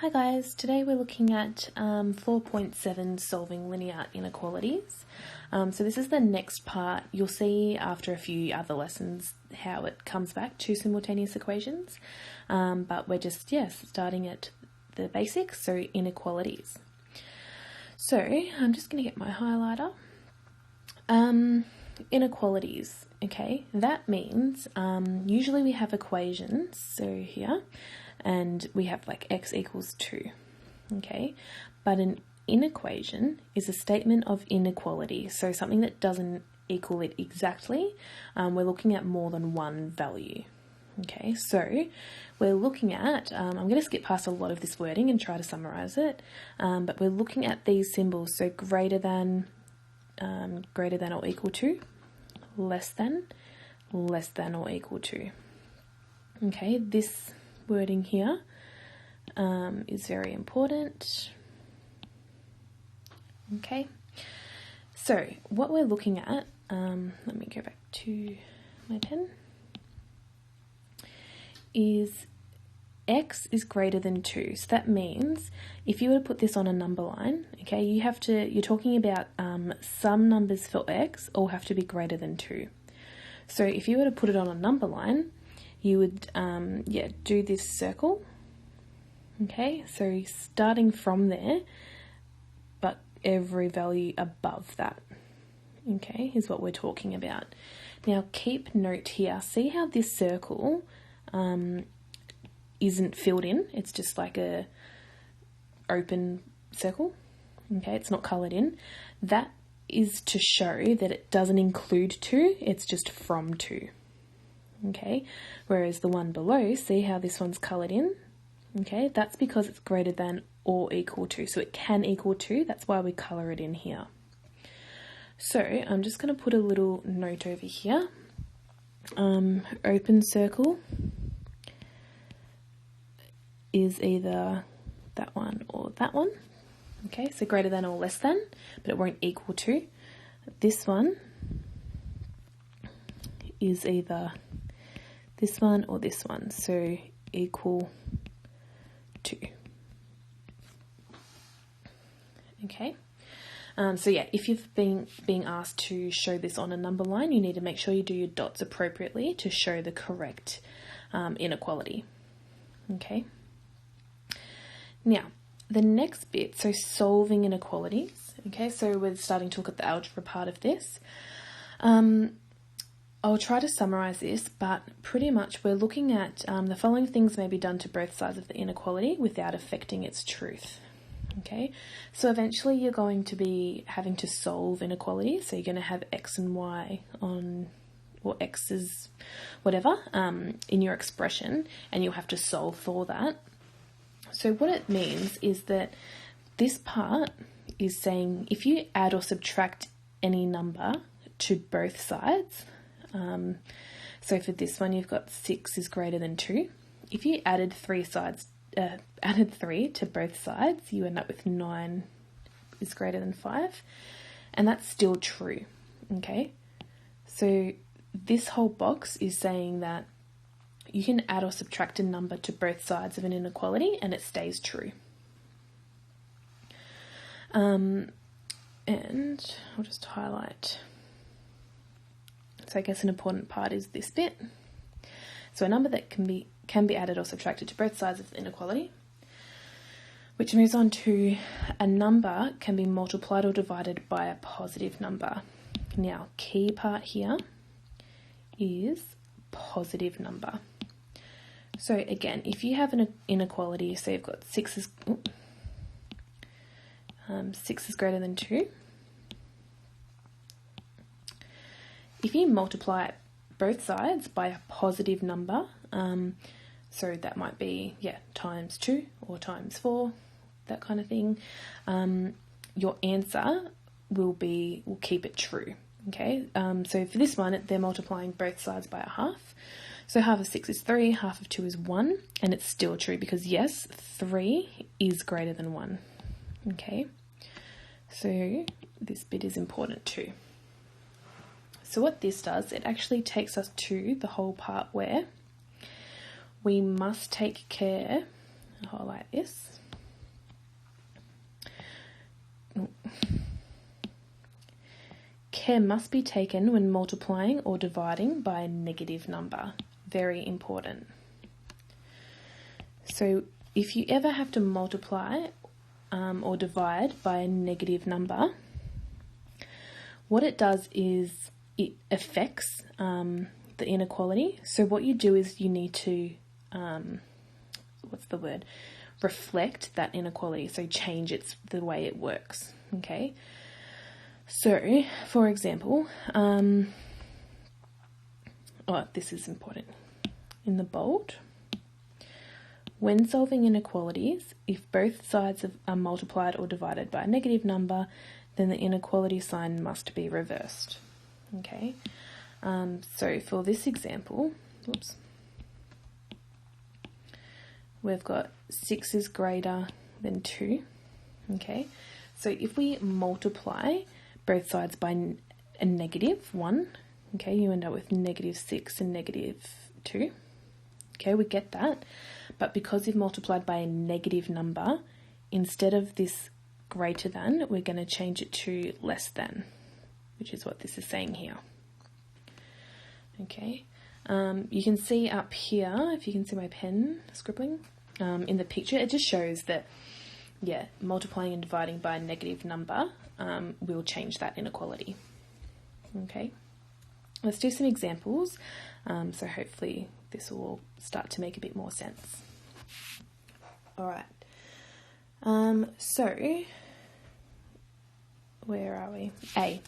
Hi guys, today we're looking at 4.7 solving linear inequalities. So this is the next part. You'll see after a few other lessons how it comes back to simultaneous equations, but we're just starting at the basics, so inequalities. So I'm just going to get my highlighter. Inequalities, okay, that means usually we have equations, so here, and we have like x equals 2, okay, but an inequation is a statement of inequality, so something that doesn't equal it exactly. We're looking at more than one value, okay, so we're looking at, I'm going to skip past a lot of this wording and try to summarize it, but we're looking at these symbols, so greater than or equal to, less than or equal to. Okay, this wording here is very important. Okay, so what we're looking at, let me go back to my pen, is x is greater than 2. So that means if you were to put this on a number line, okay, you're talking about some numbers for x all have to be greater than 2. So if you were to put it on a number line, you would do this circle, okay, so starting from there, but every value above that, okay, is what we're talking about. Now keep note here, see how this circle isn't filled in, it's just like a open circle, okay, it's not coloured in. That is to show that it doesn't include 2, it's just from 2, okay, whereas the one below, see how this one's coloured in, okay, that's because it's greater than or equal to, so it can equal 2, that's why we colour it in here. So I'm just going to put a little note over here, open circle is either that one or that one, okay, so greater than or less than, but it won't equal to. This one is either this one or this one, so equal to. Okay, so yeah, if you've been being asked to show this on a number line, you need to make sure you do your dots appropriately to show the correct inequality. Okay. Now, the next bit, so solving inequalities, okay, so we're starting to look at the algebra part of this. I'll try to summarise this, but pretty much we're looking at the following things may be done to both sides of the inequality without affecting its truth, okay. So eventually you're going to be having to solve inequalities, so you're going to have x and y on, or x is whatever, in your expression, and you'll have to solve for that. So what it means is that this part is saying if you add or subtract any number to both sides, so for this one you've got 6 is greater than 2. If you added 3 to both sides, you end up with 9 is greater than 5, and that's still true, okay? So this whole box is saying that you can add or subtract a number to both sides of an inequality and it stays true. And I'll just highlight. So I guess an important part is this bit. So a number that can be added or subtracted to both sides of the inequality, which moves on to a number can be multiplied or divided by a positive number. Now, key part here is positive number. So again, if you have an inequality, so you've got 6 is greater than 2. If you multiply both sides by a positive number, so that might be times 2 or times 4, that kind of thing, your answer will keep it true. Okay, so for this one, they're multiplying both sides by a half. So half of 6 is 3, half of 2 is 1, and it's still true because yes, 3 is greater than 1. Okay, so this bit is important too. So what this does, it actually takes us to the whole part where we must take care, I'll highlight this, care must be taken when multiplying or dividing by a negative number. Very important. So if you ever have to multiply or divide by a negative number, what it does is it affects the inequality. So what you do is you need to, reflect that inequality. So change the way it works, okay? So, for example, this is important. In the bold, when solving inequalities, if both sides are multiplied or divided by a negative number, then the inequality sign must be reversed. Okay, so for this example, we've got 6 is greater than 2. Okay, so if we multiply both sides by a negative 1, okay, you end up with -6 and -2. Okay, we get that. But because you've multiplied by a negative number, instead of this greater than, we're going to change it to less than, which is what this is saying here. Okay, you can see up here, if you can see my pen scribbling, in the picture, it just shows that, yeah, multiplying and dividing by a negative number will change that inequality. Okay, let's do some examples, so hopefully this will start to make a bit more sense. All right, so where are we? A,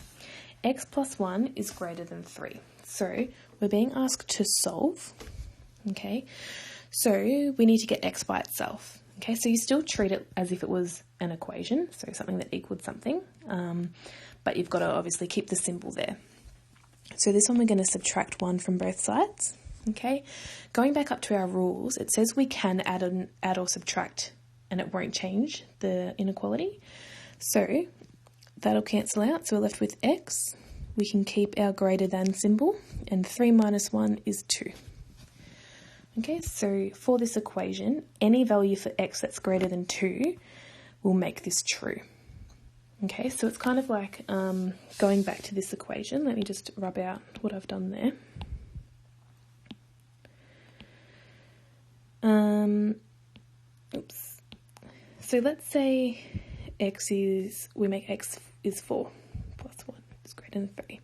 x plus 1 is greater than 3. So we're being asked to solve, okay? So we need to get x by itself, okay? So you still treat it as if it was an equation, so something that equaled something, but you've got to obviously keep the symbol there. So this one we're going to subtract 1 from both sides, okay? Going back up to our rules, it says we can add or subtract and it won't change the inequality. So that'll cancel out, so we're left with x. We can keep our greater than symbol, and 3 minus 1 is 2. Okay, so for this equation, any value for x that's greater than 2 will make this true. Okay, so it's kind of like going back to this equation. Let me just rub out what I've done there. So let's say we make x is 4 plus 1 is greater than 3.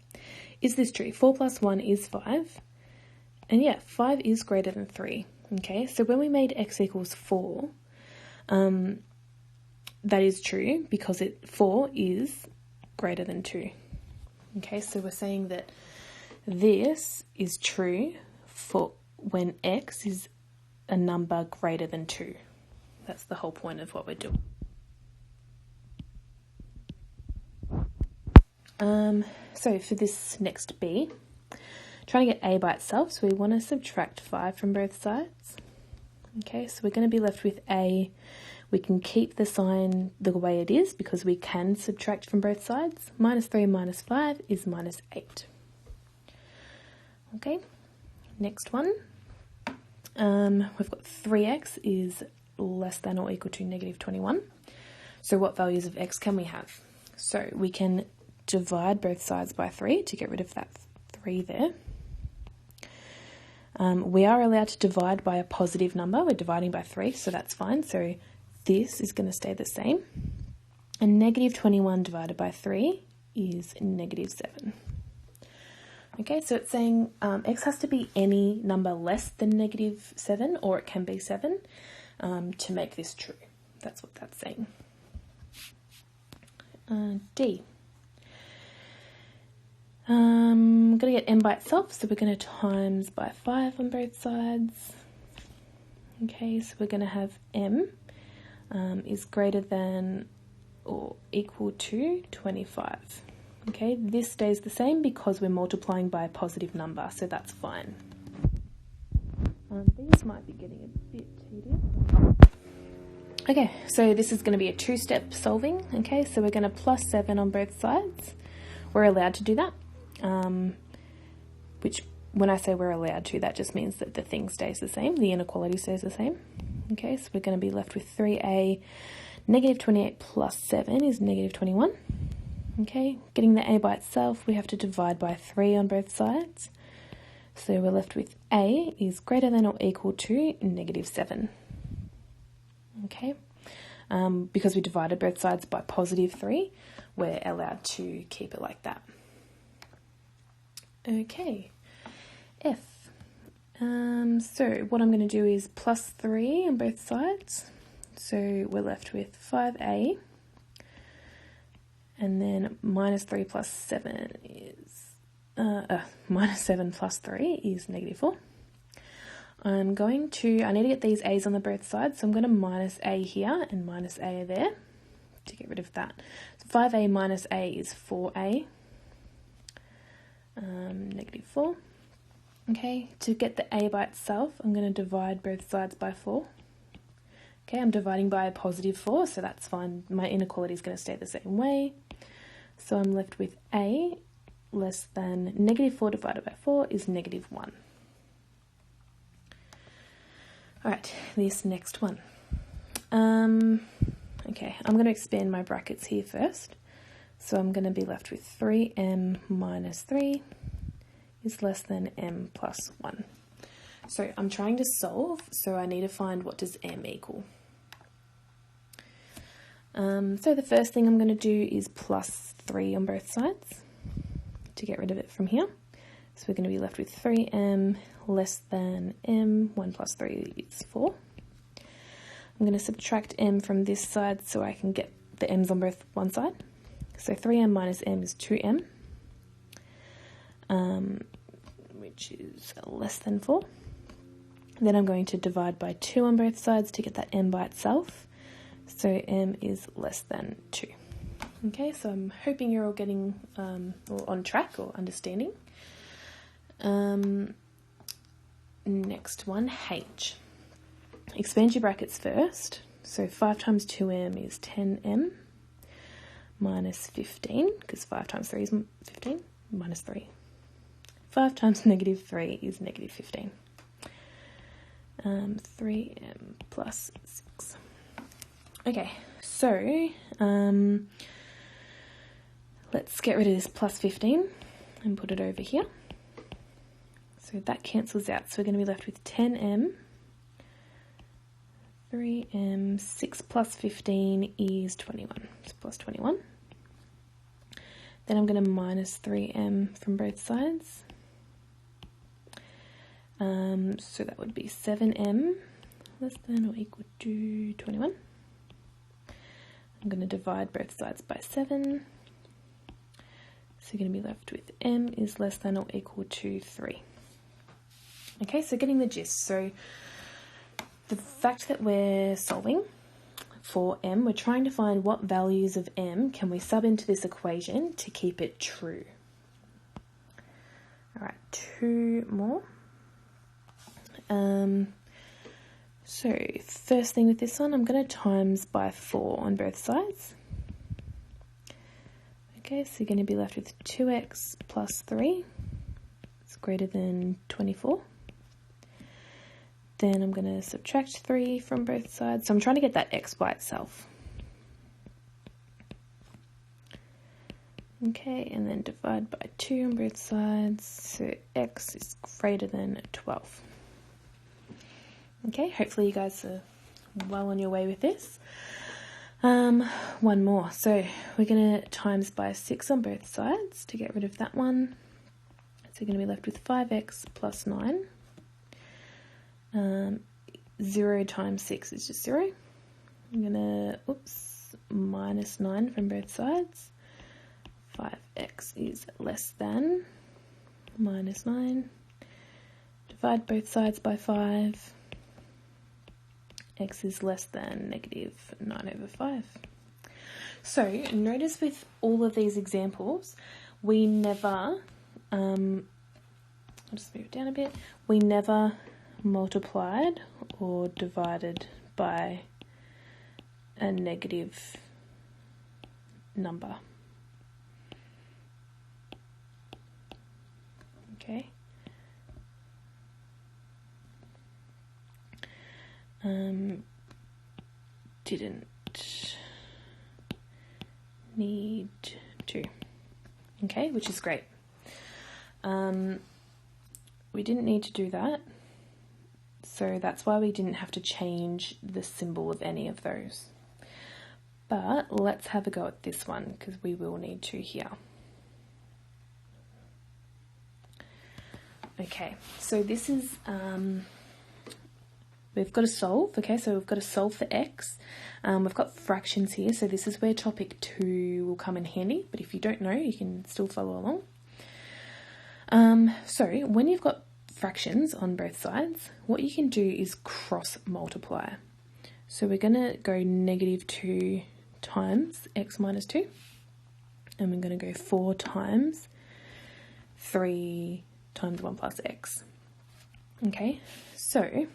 Is this true? 4 plus 1 is 5. And yeah, 5 is greater than 3. Okay, so when we made x equals 4, that is true because 4 is greater than 2. Okay, so we're saying that this is true for when x is a number greater than 2. That's the whole point of what we're doing. So for this next B, trying to get a by itself, so we want to subtract 5 from both sides. Okay, so we're going to be left with a. We can keep the sign the way it is because we can subtract from both sides. -3 minus 5 is -8. Okay, next one. We've got 3x is less than or equal to -21. So what values of x can we have? So we can divide both sides by 3 to get rid of that 3 there. We are allowed to divide by a positive number. We're dividing by 3, so that's fine. So this is going to stay the same. And -21 divided by 3 is -7. Okay, so it's saying x has to be any number less than -7, or it can be 7 to make this true. That's what that's saying. D. I'm going to get m by itself, so we're going to times by 5 on both sides. Okay, so we're going to have m is greater than or equal to 25. Okay, this stays the same because we're multiplying by a positive number, so that's fine. These might be getting a bit tedious. Okay, so this is going to be a 2-step solving. Okay, so we're going to plus 7 on both sides. We're allowed to do that, which when I say we're allowed to, that just means that the thing stays the same, the inequality stays the same. Okay, so we're going to be left with 3a, -28 plus 7 is -21. Okay, getting the a by itself, we have to divide by 3 on both sides. So we're left with a is greater than or equal to -7. Okay, because we divided both sides by +3, we're allowed to keep it like that. Okay, F. So what I'm going to do is +3 on both sides. So we're left with 5a, and then -3 plus 7 is, -7 plus 3 is -4. I need to get these a's on the both sides, so I'm going to minus a here and minus a there to get rid of that. So 5a minus a is 4a, -4. Okay, to get the a by itself, I'm going to divide both sides by 4. Okay, I'm dividing by a +4, so that's fine. My inequality is going to stay the same way. So I'm left with a less than -4 divided by 4 is -1. Alright, this next one. Okay, I'm going to expand my brackets here first. So I'm going to be left with 3m minus 3 is less than m plus 1. So I'm trying to solve, so I need to find what does m equal. So the first thing I'm going to do is +3 on both sides to get rid of it from here. So we're going to be left with 3m less than m, 1 plus 3 is 4. I'm going to subtract m from this side so I can get the m's on both one side. So 3m minus m is 2m, which is less than 4. Then I'm going to divide by 2 on both sides to get that m by itself. So m is less than 2. Okay, so I'm hoping you're all getting or on track or understanding. Next one, h. Expand your brackets first. So 5 times 2m is 10m minus 15, because 5 times 3 is 15, minus 3. 5 times -3 is -15. 3m plus 6. Okay, so let's get rid of this plus 15 and put it over here. So that cancels out. So we're going to be left with 10m, 3m, 6 plus 15 is 21. So plus 21. Then I'm going to minus 3m from both sides. So that would be 7m less than or equal to 21. I'm going to divide both sides by 7. So you're going to be left with m is less than or equal to 3. Okay, so getting the gist. So the fact that we're solving for m, we're trying to find what values of m can we sub into this equation to keep it true. All right, 2 more. So first thing with this one, I'm going to times by 4 on both sides. Okay, so you're going to be left with 2x plus 3. It's greater than 24. Then I'm going to subtract 3 from both sides. So I'm trying to get that x by itself. Okay, and then divide by 2 on both sides. So x is greater than 12. Okay, hopefully you guys are well on your way with this. One more. So we're going to times by 6 on both sides to get rid of that one. So you're going to be left with 5x plus 9. 0 times 6 is just 0. I'm going to, minus 9 from both sides. 5x is less than minus 9. Divide both sides by 5. X is less than -9/5. So notice with all of these examples, we never, I'll just move it down a bit, we never multiplied or divided by a negative number. Okay. Didn't need to. okay, which is great. We didn't need to do that, so that's why we didn't have to change the symbol of any of those. But let's have a go at this one, because we will need to here. Okay, so this is, we've got to solve, okay, so we've got to solve for x. We've got fractions here, so this is where topic 2 will come in handy, but if you don't know, you can still follow along. So when you've got fractions on both sides, what you can do is cross multiply. So we're going to go -2 times x minus 2, and we're going to go 4 times 3 times 1 plus x. Okay, so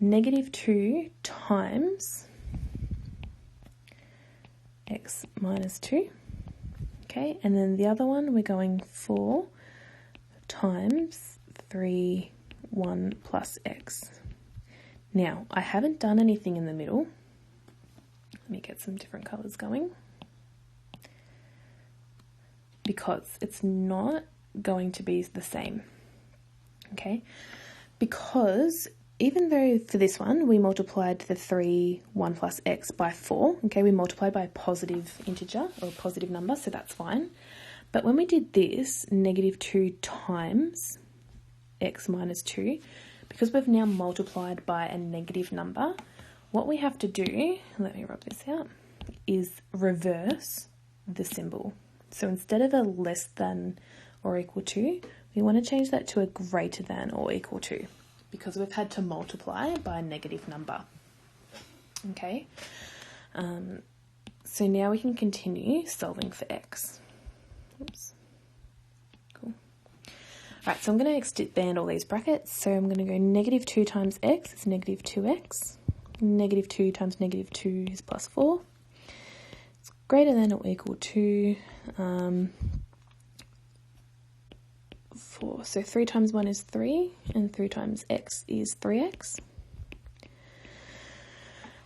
-2 times x minus 2. Okay, and then the other one, we're going 4 times 3, 1 plus x. Now, I haven't done anything in the middle. Let me get some different colours going, because it's not going to be the same, okay? Because even though for this one we multiplied the 3, 1 plus x by 4, okay, we multiplied by a positive integer or a positive number, so that's fine. But when we did this, -2 times x minus 2, because we've now multiplied by a negative number, what we have to do, let me rub this out, is reverse the symbol. So instead of a less than or equal to, we want to change that to a greater than or equal to, because we've had to multiply by a negative number. Okay, so now we can continue solving for x. Oops. Cool. Right, so I'm going to expand all these brackets. So I'm going to go -2 times x is -2x. -2 times -2 is +4. It's greater than or equal to 4. So 3 times 1 is 3, and 3 times x is 3x.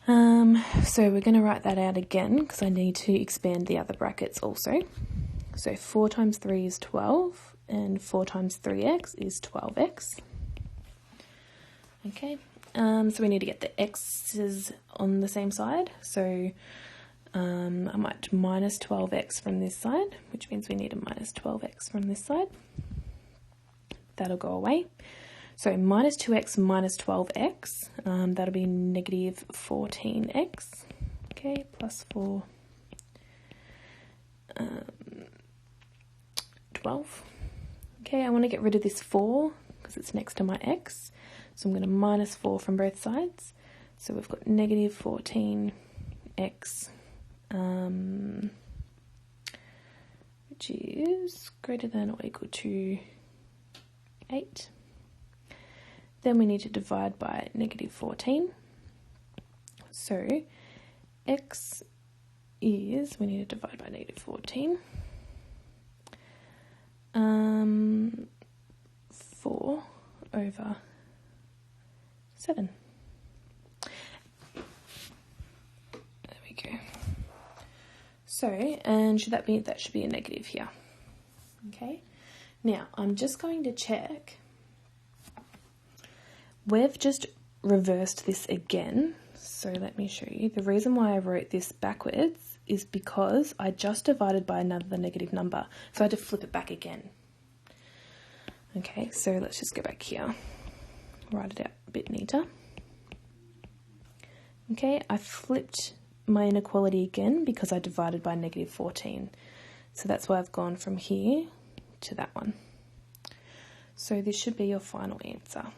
So we're going to write that out again, because I need to expand the other brackets also. So 4 times 3 is 12, and 4 times 3x is 12x. Okay, so we need to get the x's on the same side. So I might minus 12x from this side, which means we need a minus 12x from this side. That'll go away. So minus 2x minus 12x, that'll be -14x. Okay, plus 4, 12. Okay, I want to get rid of this 4 because it's next to my x. So I'm going to minus 4 from both sides. So we've got -14x, which is greater than or equal to 8. Then we need to divide by -14. So x is, we need to divide by -14. 4 over 7. There we go. So, and that should be a negative here. Okay. Now, I'm just going to check. We've just reversed this again. So let me show you. The reason why I wrote this backwards is because I just divided by another negative number. So I had to flip it back again. Okay, so let's just go back here. Write it out a bit neater. Okay, I flipped my inequality again because I divided by -14. So that's why I've gone from here to that one. So this should be your final answer.